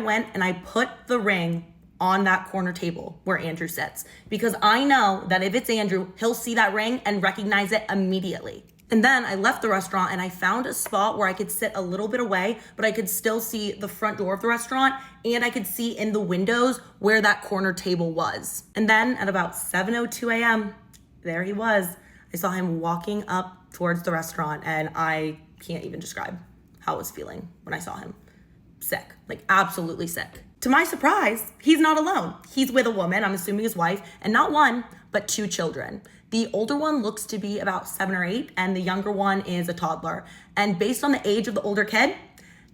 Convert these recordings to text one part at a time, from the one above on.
went and I put the ring on that corner table where Andrew sits, because I know that if it's Andrew, he'll see that ring and recognize it immediately. And then I left the restaurant and I found a spot where I could sit a little bit away, but I could still see the front door of the restaurant, and I could see in the windows where that corner table was. And then at about 7:02 a.m., there he was. I saw him walking up towards the restaurant, and I can't even describe how I was feeling when I saw him. Sick, like absolutely sick. To my surprise, he's not alone. He's with a woman, I'm assuming his wife, and not one, but 2 children. The older one looks to be about 7 or 8, and the younger one is a toddler. And based on the age of the older kid,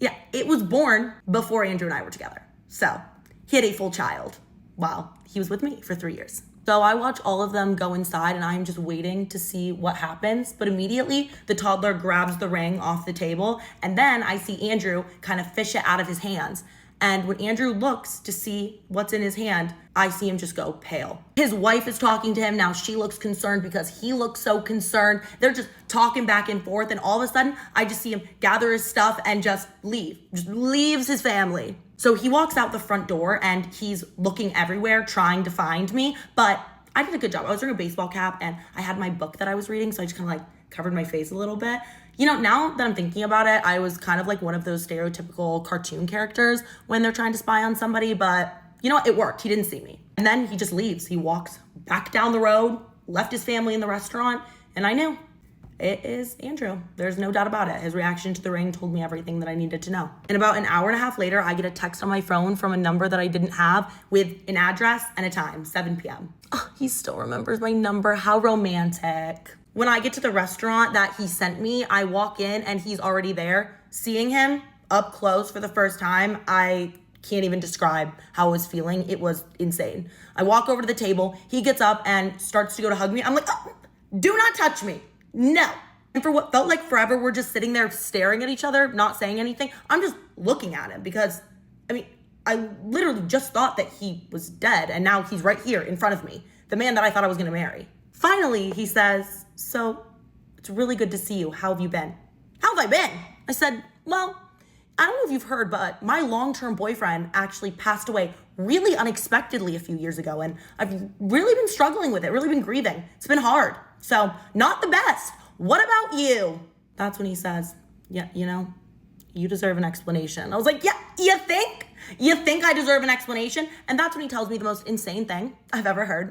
yeah, it was born before Andrew and I were together. So he had a full child while he was with me for 3 years. So I watch all of them go inside, and I'm just waiting to see what happens. But immediately the toddler grabs the ring off the table, and then I see Andrew kind of fish it out of his hands. And when Andrew looks to see what's in his hand, I see him just go pale. His wife is talking to him now. She looks concerned because he looks so concerned. They're just talking back and forth. And all of a sudden, I just see him gather his stuff and just leave. Just leaves his family. So he walks out the front door and he's looking everywhere trying to find me. But I did a good job. I was wearing a baseball cap and I had my book that I was reading. So I just kind of like covered my face a little bit. You know, now that I'm thinking about it, I was kind of like one of those stereotypical cartoon characters when they're trying to spy on somebody, but you know what? It worked. He didn't see me. And then he just leaves. He walks back down the road, left his family in the restaurant, and I knew it is Andrew. There's no doubt about it. His reaction to the ring told me everything that I needed to know. And about an hour and a half later, I get a text on my phone from a number that I didn't have with an address and a time, 7 p.m. Oh, he still remembers my number. How romantic. When I get to the restaurant that he sent me, I walk in and he's already there. Seeing him up close for the first time, I can't even describe how I was feeling. It was insane. I walk over to the table. He gets up and starts to go to hug me. I'm like, oh, do not touch me. No. And for what felt like forever, we're just sitting there staring at each other, not saying anything. I'm just looking at him because, I literally just thought that he was dead, and now he's right here in front of me, the man that I thought I was going to marry. Finally, he says, so it's really good to see you. How have you been? How have I been? I said, well, I don't know if you've heard, but my long-term boyfriend actually passed away really unexpectedly a few years ago, and I've really been struggling with it, really been grieving. It's been hard. So not the best. What about you? That's when he says, yeah, you know, you deserve an explanation. I was like, yeah, you think? You think I deserve an explanation? And that's when he tells me the most insane thing I've ever heard.